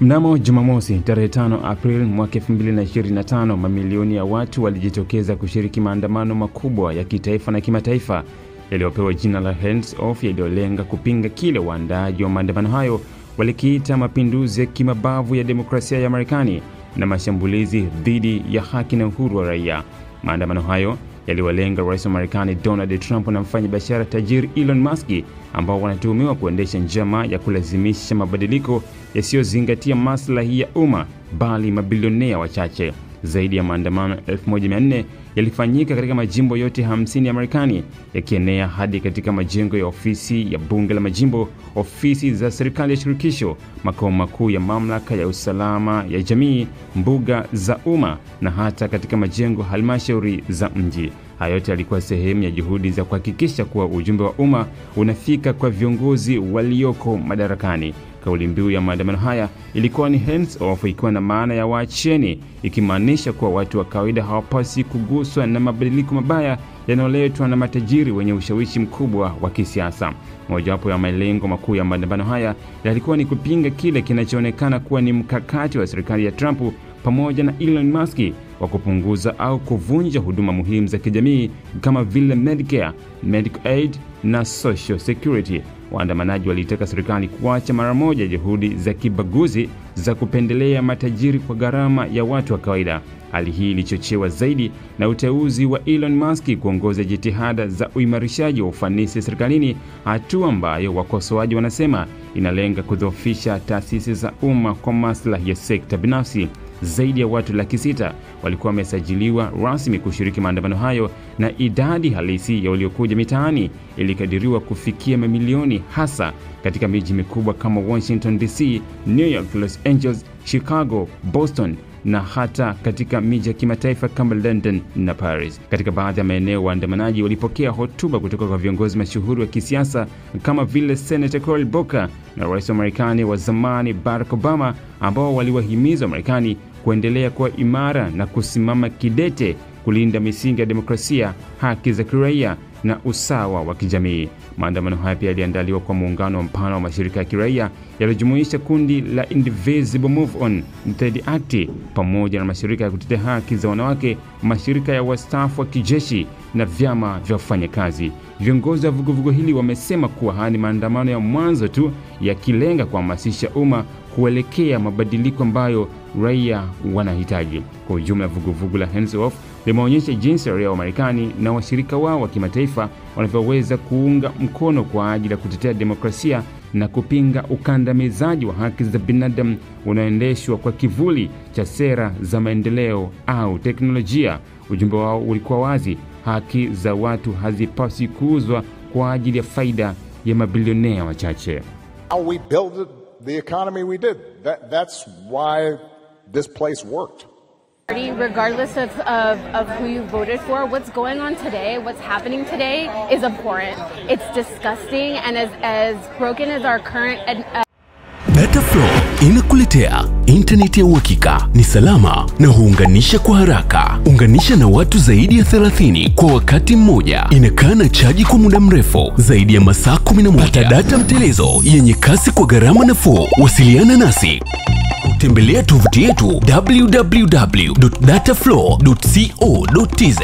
Mnamo Jumamosi tarehe 5 April mwaka 2025, mamilioni ya watu walijitokeza kushiriki maandamano makubwa ya kitaifa na kimataifa yaliyopewa jina la Hands Off, yaliyolenga kupinga kile waandaaji wa maandamano hayo walikiita mapinduzi ya kimabavu ya demokrasia ya Marekani na mashambulizi dhidi ya haki na uhuru wa raia. Maandamano hayo yaliwalenga Rais wa Marekani Donald Trump na mfanyabiashara tajiri Elon Musk, ambao wanatuhumiwa kuendesha njama ya kulazimisha mabadiliko yasiyozingatia maslahi ya umma bali mabilionea wachache. Zaidi ya maandamano 1400 yalifanyika katika majimbo yote 50 ya Marekani, yakienea hadi katika majengo ya ofisi ya bunge la majimbo, ofisi za serikali ya shirikisho, makao makuu ya mamlaka ya usalama ya jamii, mbuga za umma na hata katika majengo halmashauri za mji. Hayo yote yalikuwa sehemu ya juhudi za kuhakikisha kuwa ujumbe wa umma unafika kwa viongozi walioko madarakani. Kauli mbiu ya maandamano haya ilikuwa ni Hands Off, ikiwa na maana ya waacheni, ikimaanisha kuwa watu wa kawaida hawapaswi kuguswa na mabadiliko mabaya yanayoletwa na matajiri wenye ushawishi mkubwa wa kisiasa. Mojawapo ya malengo makuu ya maandamano haya yalikuwa ni kupinga kile kinachoonekana kuwa ni mkakati wa serikali ya Trump pamoja na Elon Musk wa kupunguza au kuvunja huduma muhimu za kijamii kama vile Medicare, Medical Aid na Social Security. Waandamanaji walitaka serikali kuacha mara moja juhudi za kibaguzi za kupendelea matajiri kwa gharama ya watu wa kawaida. Hali hii ilichochewa zaidi na uteuzi wa Elon Musk kuongoza jitihada za uimarishaji wa ufanisi serikalini, hatua ambayo wakosoaji wanasema inalenga kudhoofisha taasisi za umma kwa maslahi ya sekta binafsi. Zaidi ya watu 600,000 walikuwa wamesajiliwa rasmi kushiriki maandamano hayo, na idadi halisi ya waliokuja mitaani ilikadiriwa kufikia mamilioni, hasa katika miji mikubwa kama Washington DC, New York, Los Angeles, Chicago, Boston na hata katika miji ya kimataifa kama London na Paris. Katika baadhi ya maeneo, waandamanaji walipokea hotuba kutoka kwa viongozi mashuhuri wa kisiasa kama vile Senator Cory Booker na Rais wa Marekani wa zamani Barack Obama, ambao waliwahimiza Marekani kuendelea kuwa imara na kusimama kidete kulinda misingi ya demokrasia, haki za kiraia na usawa wa kijamii. Maandamano haya pia yaliandaliwa kwa muungano mpana wa mashirika ya kiraia yaliyojumuisha kundi la Indivisible Move On, Third Act, pamoja na mashirika ya kutetea haki za wanawake, mashirika ya wastaafu wa kijeshi na vyama vya wafanyakazi. Viongozi wa vuguvugu hili wamesema kuwa haya ni maandamano ya mwanzo tu, yakilenga kuhamasisha umma kuelekea mabadiliko ambayo raia wanahitaji. Kwa ujumla, vuguvugu la Hands Off limeonyesha jinsi raia wa Marekani na washirika wao wa kimataifa wanavyoweza kuunga mkono kwa ajili ya kutetea demokrasia na kupinga ukandamizaji wa haki za binadamu unaoendeshwa kwa kivuli cha sera za maendeleo au teknolojia. Ujumbe wao ulikuwa wazi: haki za watu hazipaswi kuuzwa kwa ajili ya faida ya mabilionea wachache. How we built the economy we did. That's why this place worked. Regardless of who you voted for, what's going on today, what's happening today is abhorrent. It's disgusting, and as broken as our current Dataflow inakuletea internet ya uhakika, ni salama na huunganisha kwa haraka. Unganisha na watu zaidi ya 30 kwa wakati mmoja. Inakaa na chaji kwa muda mrefu zaidi ya masaa 11. Pata data mtelezo yenye kasi kwa gharama nafuu. Wasiliana nasi. Tembelea tovuti yetu www.dataflow.co.tz.